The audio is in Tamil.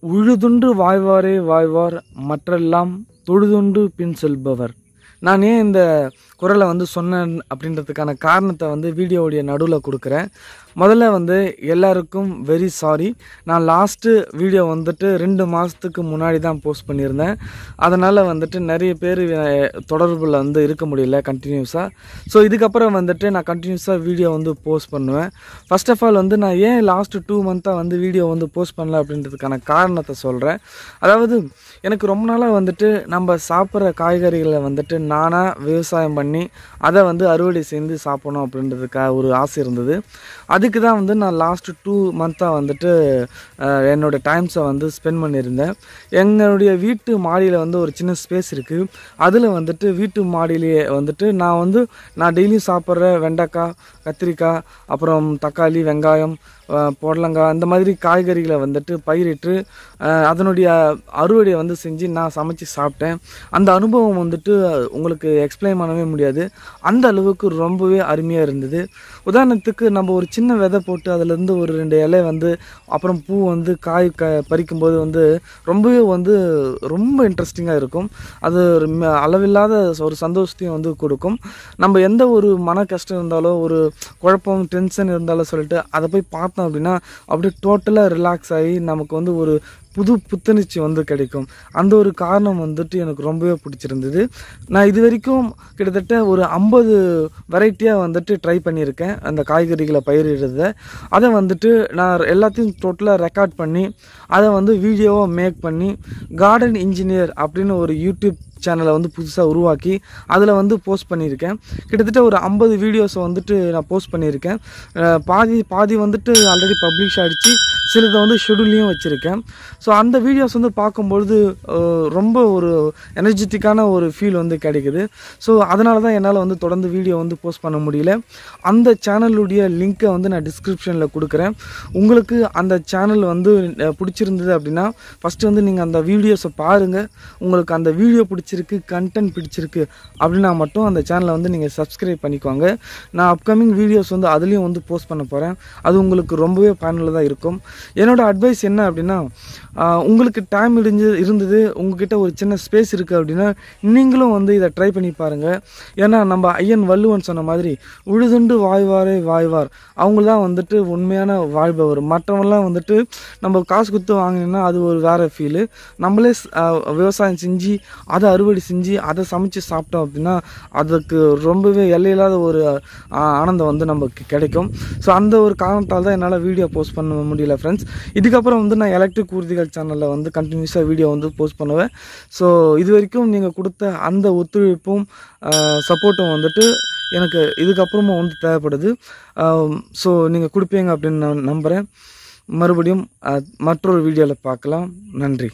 உழுதுண்டு வாய்வாரே வாய்வார் மற்றெல்லாம் தொழுதுண்டு பின் செல்பவர். நான் ஏன் இந்த குரலை சொன்னேன் அப்படின்றதுக்கான காரணத்தை வீடியோவுடைய நடுவில் கொடுக்குறேன். முதல்ல எல்லாருக்கும் வெரி சாரி. நான் லாஸ்ட்டு வீடியோ 2 மாதத்துக்கு முன்னாடி தான் போஸ்ட் பண்ணியிருந்தேன். அதனால் நிறைய பேர் தொடர்பில் இருக்க முடியல கண்டினியூஸாக. ஸோ இதுக்கப்புறம் நான் கண்டினியூஸாக வீடியோ போஸ்ட் பண்ணுவேன். ஃபர்ஸ்ட் ஆஃப் ஆல் நான் ஏன் லாஸ்ட்டு 2 மந்த்தாக வீடியோ போஸ்ட் பண்ணல அப்படின்றதுக்கான காரணத்தை சொல்கிறேன். அதாவது எனக்கு ரொம்ப நாளாக நம்ம சாப்பிட்ற காய்கறிகளை நானாக விவசாயம் பண்ணி அதை அறுவடை செய்து சாப்பிடணும் அப்படின்றதுக்காக ஒரு ஆசை இருந்தது. அதுக்கு தான் நான் லாஸ்ட்டு 2 மந்த்தாக என்னோடய டைம்ஸை ஸ்பெண்ட் பண்ணியிருந்தேன். எங்களுடைய வீட்டு மாடியில் ஒரு சின்ன ஸ்பேஸ் இருக்குது. அதில் வீட்டு மாடியிலேயே நான் டெய்லியும் சாப்பிட்ற வெண்டைக்காய், கத்திரிக்காய், அப்புறம் தக்காளி, வெங்காயம், புடலங்காய் இந்த மாதிரி காய்கறிகளை பயிரிட்டு அதனுடைய அறுவடையை செஞ்சு நான் சமைச்சு சாப்பிட்டேன். அந்த அனுபவம் உங்களுக்கு எக்ஸ்பிளைன் பண்ணவே முடியாது. அந்த அளவுக்கு ரொம்பவே அருமையாக இருந்தது. உதாரணத்துக்கு நம்ம ஒரு சின்ன விதை போட்டு அதுலேருந்து ஒரு 2 இலை அப்புறம் பூ காய் பறிக்கும்போது ரொம்பவே ரொம்ப இன்ட்ரெஸ்டிங்காக இருக்கும். அது அளவில்லாத ஒரு சந்தோஷத்தையும் கொடுக்கும். நம்ம எந்த ஒரு மன கஷ்டம் இருந்தாலோ ஒரு குழப்பம் டென்ஷன் இருந்தாலும் சொல்லிட்டு அதை போய் பார்த்தோம் அப்படின்னா அப்படியே டோட்டலாக ரிலாக்ஸ் ஆகி நமக்கு ஒரு புத்துணர்ச்சி கிடைக்கும். அந்த ஒரு காரணம் எனக்கு ரொம்பவே பிடிச்சிருந்தது. நான் இது வரைக்கும் கிட்டத்தட்ட ஒரு 50 வெரைட்டியாக ட்ரை பண்ணியிருக்கேன் அந்த காய்கறிகளை பயிரிடுறத. அதை நான் எல்லாத்தையும் டோட்டலாக ரெக்கார்ட் பண்ணி அதை வீடியோவாக மேக் பண்ணி கார்டன் இன்ஜினியர் அப்படின்னு ஒரு யூடியூப் சேனலை புதுசாக உருவாக்கி அதில் போஸ்ட் பண்ணியிருக்கேன். கிட்டத்தட்ட ஒரு 50 வீடியோஸை நான் போஸ்ட் பண்ணியிருக்கேன். பாதி ஆல்ரெடி பப்ளிஷ் ஆகிடுச்சு, சிலதை ஷெடியூல்லையும் வச்சுருக்கேன். ஸோ அந்த வீடியோஸ் பார்க்கும்பொழுது ரொம்ப ஒரு எனர்ஜெட்டிக்கான ஒரு ஃபீல் கிடைக்குது. ஸோ அதனால தான் என்னால் தொடர்ந்து வீடியோ போஸ்ட் பண்ண முடியல. அந்த சேனலுடைய லிங்க்கை நான் டிஸ்கிரிப்ஷனில் கொடுக்குறேன். உங்களுக்கு அந்த சேனல் பிடிச்சிருந்தது அப்படின்னா ஃபஸ்ட்டு நீங்கள் அந்த வீடியோஸை பாருங்கள். உங்களுக்கு அந்த வீடியோ பிடிச்சிருக்கு, கண்டென்ட் பிடிச்சிருக்கு அப்படின்னா மட்டும் அந்த சேனலை நீங்கள் சப்ஸ்கிரைப் பண்ணிக்கோங்க. நான் அப்கமிங் வீடியோஸ் அதுலேயும் போஸ்ட் பண்ண போகிறேன். அது உங்களுக்கு ரொம்பவே பயனுள்ளதாக இருக்கும். என்னோட அட்வைஸ் என்ன அப்படின்னா, உங்களுக்கு டைம் இருந்தது, உங்ககிட்ட ஒரு சின்ன ஸ்பேஸ் இருக்குது அப்படின்னா நீங்களும் இதை ட்ரை பண்ணி பாருங்கள். ஏன்னா நம்ம ஐயன் வள்ளுவன் சொன்ன மாதிரி உழுதுண்டு வாய்வாரே வாய்வார், அவங்க தான் உண்மையான வாழ்பவர். மற்றவங்களாம் நம்ம காசு கொடுத்து வாங்கினோன்னா அது ஒரு வேறு ஃபீலு. நம்மளே விவசாயம் செஞ்சு அதை அறுவடை செஞ்சு அதை சமைச்சு சாப்பிட்டோம் அப்படின்னா அதுக்கு ரொம்பவே எல்லையில்லாத ஒரு ஆனந்தம் நமக்கு கிடைக்கும். ஸோ அந்த ஒரு காரணத்தால் தான் என்னால் வீடியோ போஸ்ட் பண்ண முடியல ஃப்ரெண்ட்ஸ். இதுக்கப்புறம் நான் எலக்ட்ரிக் ஊர்திகள் சேனலில் கண்டினியூஸாக வீடியோ போஸ்ட் பண்ணுவேன். ஸோ இது வரைக்கும் நீங்கள் கொடுத்த அந்த ஒத்துழைப்பும் சப்போர்ட்டும் எனக்கு இதுக்கப்புறமும் தேவைப்படுது. ஸோ நீங்கள் கொடுப்பீங்க அப்படின்னு நான் நம்புகிறேன். மறுபடியும் மற்றொரு வீடியோவில் பார்க்கலாம். நன்றி.